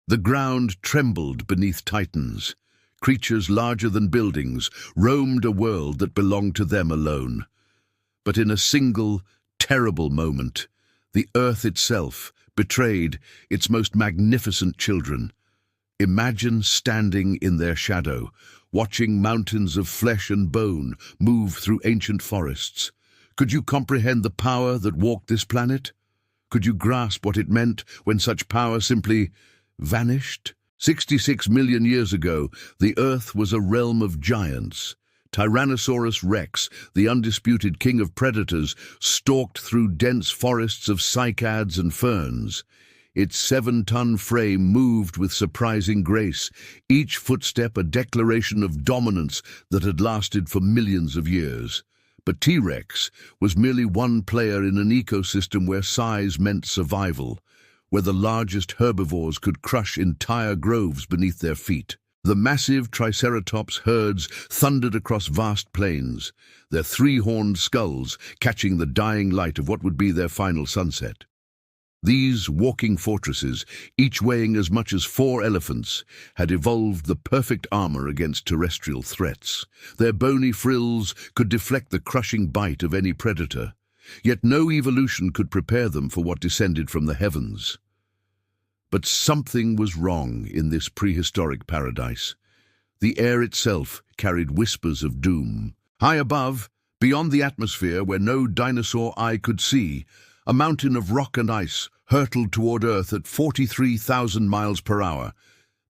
The ground trembled beneath titans. Creatures larger than buildings roamed a world that belonged to them alone. But in a single, terrible moment, the earth itself betrayed its most magnificent children. Imagine standing in their shadow, watching mountains of flesh and bone move through ancient forests. Could you comprehend the power that walked this planet? Could you grasp what it meant when such power simply vanished? 66 million years ago, the Earth was a realm of giants. Tyrannosaurus Rex, the undisputed king of predators, stalked through dense forests of cycads and ferns. Its 7-ton frame moved with surprising grace, each footstep a declaration of dominance that had lasted for millions of years. But T-Rex was merely one player in an ecosystem where size meant survival, where the largest herbivores could crush entire groves beneath their feet. The massive Triceratops herds thundered across vast plains, their 3-horned skulls catching the dying light of what would be their final sunset. These walking fortresses, each weighing as much as 4 elephants, had evolved the perfect armor against terrestrial threats. Their bony frills could deflect the crushing bite of any predator, yet no evolution could prepare them for what descended from the heavens. But something was wrong in this prehistoric paradise. The air itself carried whispers of doom. High above, beyond the atmosphere where no dinosaur eye could see, a mountain of rock and ice hurtled toward Earth at 43,000 miles per hour.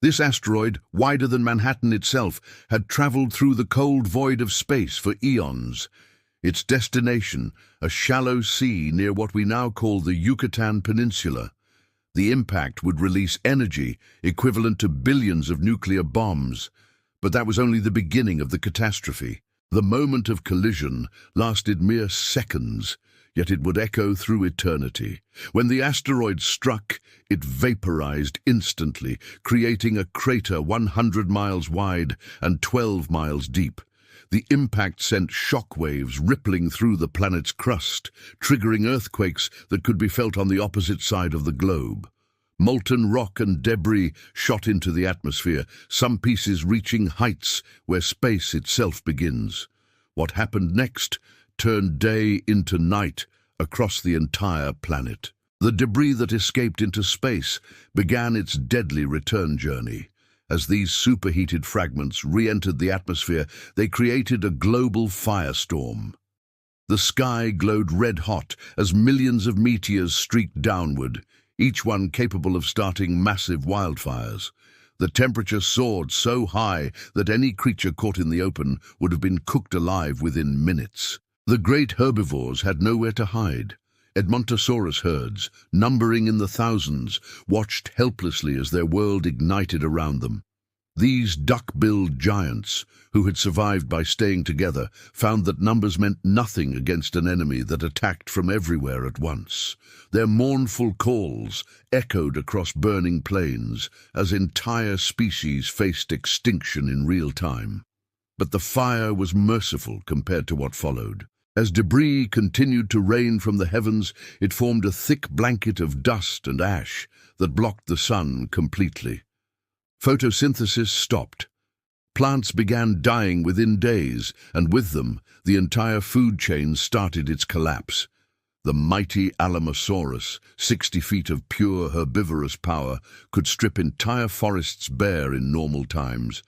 This asteroid, wider than Manhattan itself, had traveled through the cold void of space for eons. Its destination, a shallow sea near what we now call the Yucatan Peninsula. The impact would release energy equivalent to billions of nuclear bombs. But that was only the beginning of the catastrophe. The moment of collision lasted mere seconds, yet it would echo through eternity. When the asteroid struck, it vaporized instantly, creating a crater 100 miles wide and 12 miles deep. The impact sent shockwaves rippling through the planet's crust, triggering earthquakes that could be felt on the opposite side of the globe. Molten rock and debris shot into the atmosphere, some pieces reaching heights where space itself begins. What happened next turned day into night across the entire planet. The debris that escaped into space began its deadly return journey. As these superheated fragments re-entered the atmosphere, they created a global firestorm. The sky glowed red-hot as millions of meteors streaked downward, each one capable of starting massive wildfires. The temperature soared so high that any creature caught in the open would have been cooked alive within minutes. The great herbivores had nowhere to hide. Edmontosaurus herds, numbering in the thousands, watched helplessly as their world ignited around them. These duck-billed giants, who had survived by staying together, found that numbers meant nothing against an enemy that attacked from everywhere at once. Their mournful calls echoed across burning plains as entire species faced extinction in real time. But the fire was merciful compared to what followed. As debris continued to rain from the heavens, it formed a thick blanket of dust and ash that blocked the sun completely. Photosynthesis stopped. Plants began dying within days, and with them, the entire food chain started its collapse. The mighty Alamosaurus, 60 feet of pure herbivorous power, could strip entire forests bare in normal times.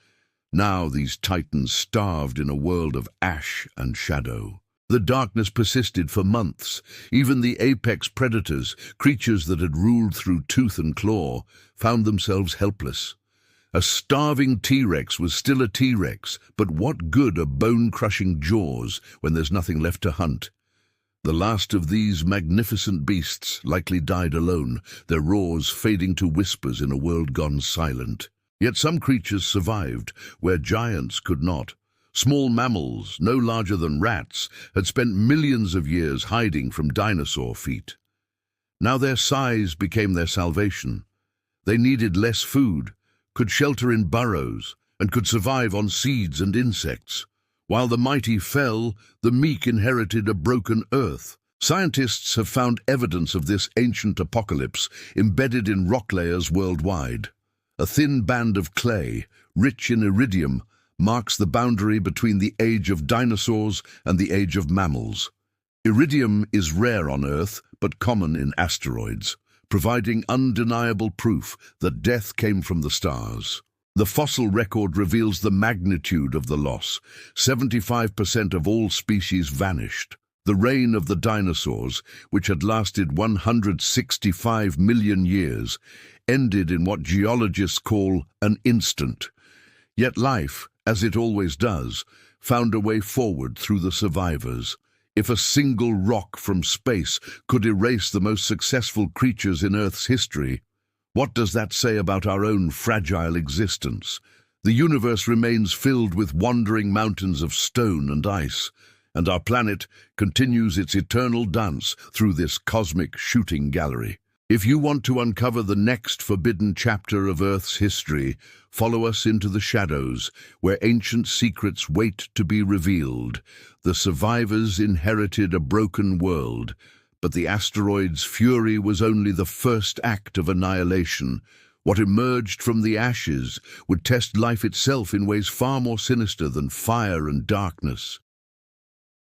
Now these titans starved in a world of ash and shadow. The darkness persisted for months. Even the apex predators, creatures that had ruled through tooth and claw, found themselves helpless. A starving T-Rex was still a T-Rex, but what good are bone-crushing jaws when there's nothing left to hunt? The last of these magnificent beasts likely died alone, their roars fading to whispers in a world gone silent. Yet some creatures survived, where giants could not. Small mammals, no larger than rats, had spent millions of years hiding from dinosaur feet. Now their size became their salvation. They needed less food, could shelter in burrows, and could survive on seeds and insects. While the mighty fell, the meek inherited a broken earth. Scientists have found evidence of this ancient apocalypse embedded in rock layers worldwide. A thin band of clay, rich in iridium, marks the boundary between the age of dinosaurs and the age of mammals. Iridium is rare on Earth, but common in asteroids, providing undeniable proof that death came from the stars. The fossil record reveals the magnitude of the loss. 75% of all species vanished. The reign of the dinosaurs, which had lasted 165 million years, ended in what geologists call an instant. Yet life, as it always does, found a way forward through the survivors. If a single rock from space could erase the most successful creatures in Earth's history, what does that say about our own fragile existence? The universe remains filled with wandering mountains of stone and ice, and our planet continues its eternal dance through this cosmic shooting gallery. If you want to uncover the next forbidden chapter of Earth's history, follow us into the shadows, where ancient secrets wait to be revealed. The survivors inherited a broken world, but the asteroid's fury was only the first act of annihilation. What emerged from the ashes would test life itself in ways far more sinister than fire and darkness.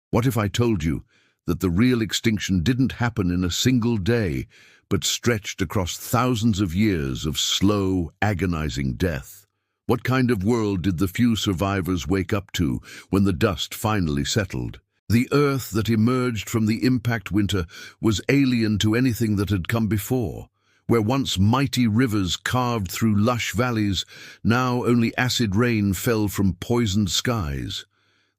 What if I told you that the real extinction didn't happen in a single day, but stretched across thousands of years of slow, agonizing death? What kind of world did the few survivors wake up to when the dust finally settled? The Earth that emerged from the impact winter was alien to anything that had come before. Where once mighty rivers carved through lush valleys, now only acid rain fell from poisoned skies.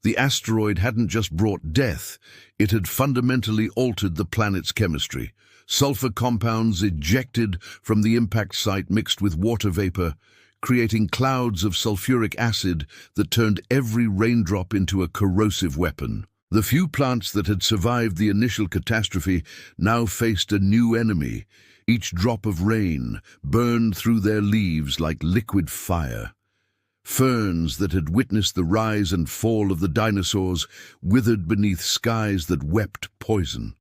The asteroid hadn't just brought death, it had fundamentally altered the planet's chemistry. Sulfur compounds ejected from the impact site mixed with water vapor, creating clouds of sulfuric acid that turned every raindrop into a corrosive weapon. The few plants that had survived the initial catastrophe now faced a new enemy. Each drop of rain burned through their leaves like liquid fire. Ferns that had witnessed the rise and fall of the dinosaurs withered beneath skies that wept poison.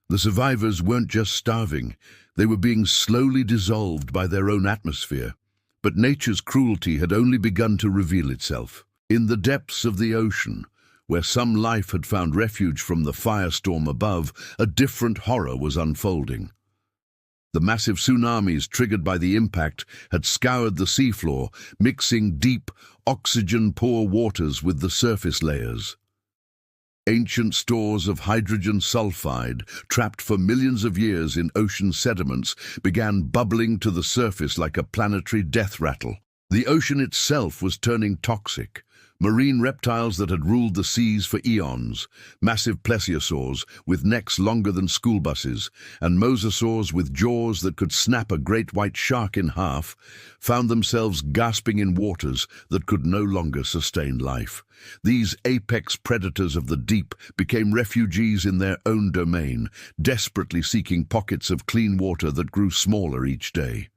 The survivors weren't just starving, they were being slowly dissolved by their own atmosphere. But nature's cruelty had only begun to reveal itself. In the depths of the ocean, where some life had found refuge from the firestorm above, a different horror was unfolding. The massive tsunamis triggered by the impact had scoured the seafloor, mixing deep, oxygen-poor waters with the surface layers. Ancient stores of hydrogen sulfide, trapped for millions of years in ocean sediments, began bubbling to the surface like a planetary death rattle. The ocean itself was turning toxic. Marine reptiles that had ruled the seas for eons, massive plesiosaurs with necks longer than school buses, and mosasaurs with jaws that could snap a great white shark in half, found themselves gasping in waters that could no longer sustain life. These apex predators of the deep became refugees in their own domain, desperately seeking pockets of clean water that grew smaller each day.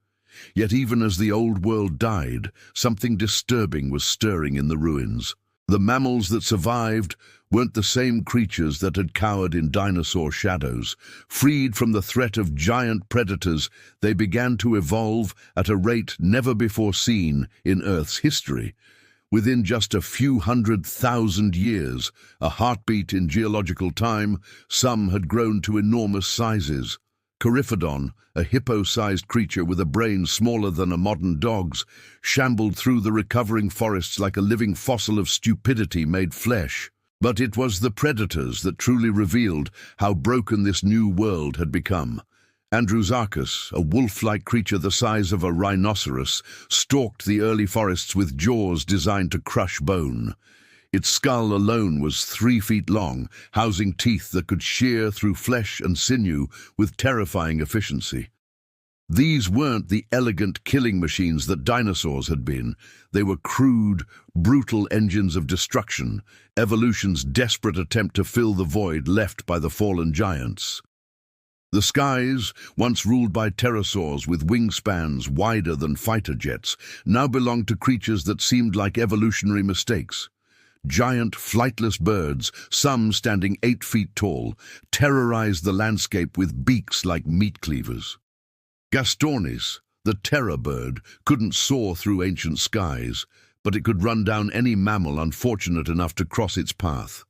Yet even as the old world died, something disturbing was stirring in the ruins. The mammals that survived weren't the same creatures that had cowered in dinosaur shadows. Freed from the threat of giant predators, they began to evolve at a rate never before seen in Earth's history. Within just a few 100,000 years, a heartbeat in geological time, some had grown to enormous sizes. Coryphodon, a hippo-sized creature with a brain smaller than a modern dog's, shambled through the recovering forests like a living fossil of stupidity made flesh. But it was the predators that truly revealed how broken this new world had become. Andrewsarchus, a wolf-like creature the size of a rhinoceros, stalked the early forests with jaws designed to crush bone. Its skull alone was 3 feet long, housing teeth that could shear through flesh and sinew with terrifying efficiency. These weren't the elegant killing machines that dinosaurs had been. They were crude, brutal engines of destruction, evolution's desperate attempt to fill the void left by the fallen giants. The skies, once ruled by pterosaurs with wingspans wider than fighter jets, now belonged to creatures that seemed like evolutionary mistakes. Giant, flightless birds, some standing 8 feet tall, terrorized the landscape with beaks like meat cleavers. Gastornis, The terror bird couldn't soar through ancient skies, but it could run down any mammal unfortunate enough to cross its path.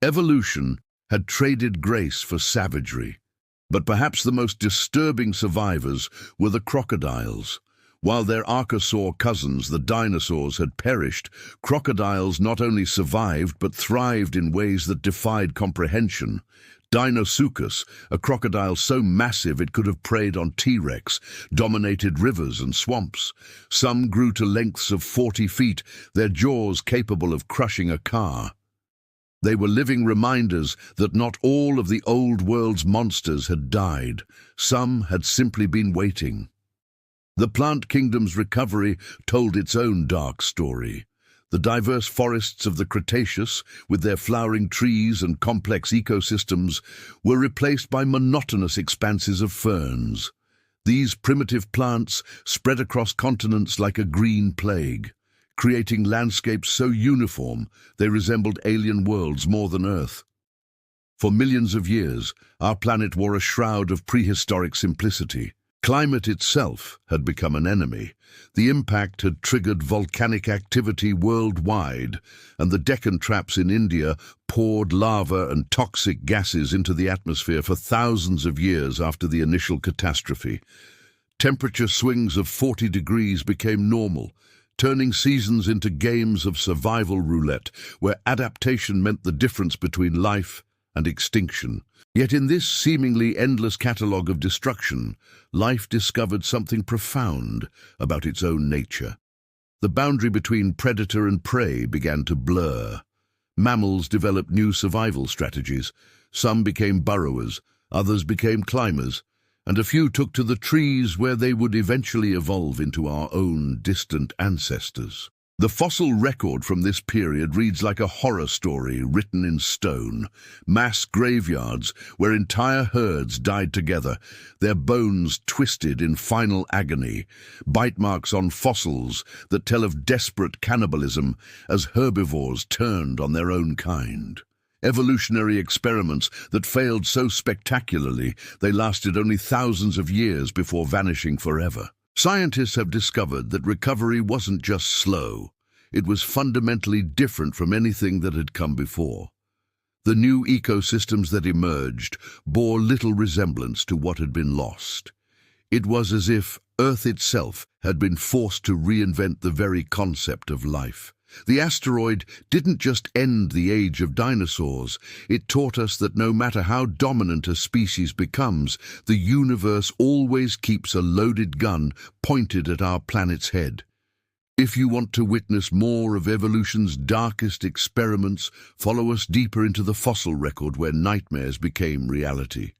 Evolution had traded grace for savagery, but perhaps the most disturbing survivors were the crocodiles. While their archosaur cousins, the dinosaurs, had perished, crocodiles not only survived but thrived in ways that defied comprehension. Deinosuchus, a crocodile so massive it could have preyed on T-Rex, dominated rivers and swamps. Some grew to lengths of 40 feet, their jaws capable of crushing a car. They were living reminders that not all of the old world's monsters had died. Some had simply been waiting. The plant kingdom's recovery told its own dark story. The diverse forests of the Cretaceous, with their flowering trees and complex ecosystems, were replaced by monotonous expanses of ferns. These primitive plants spread across continents like a green plague, creating landscapes so uniform they resembled alien worlds more than Earth. For millions of years, our planet wore a shroud of prehistoric simplicity. Climate itself had become an enemy. The impact had triggered volcanic activity worldwide, and the Deccan traps in India poured lava and toxic gases into the atmosphere for thousands of years after the initial catastrophe. Temperature swings of 40 degrees became normal, turning seasons into games of survival roulette, where adaptation meant the difference between life and extinction. Yet in this seemingly endless catalogue of destruction, life discovered something profound about its own nature. The boundary between predator and prey began to blur. Mammals developed new survival strategies. Some became burrowers, others became climbers, and a few took to the trees where they would eventually evolve into our own distant ancestors. The fossil record from this period reads like a horror story written in stone. Mass graveyards where entire herds died together, their bones twisted in final agony. Bite marks on fossils that tell of desperate cannibalism as herbivores turned on their own kind. Evolutionary experiments that failed so spectacularly they lasted only thousands of years before vanishing forever. Scientists have discovered that recovery wasn't just slow, it was fundamentally different from anything that had come before. The new ecosystems that emerged bore little resemblance to what had been lost. It was as if Earth itself had been forced to reinvent the very concept of life. The asteroid didn't just end the age of dinosaurs, it taught us that no matter how dominant a species becomes, the universe always keeps a loaded gun pointed at our planet's head. If you want to witness more of evolution's darkest experiments, follow us deeper into the fossil record where nightmares became reality.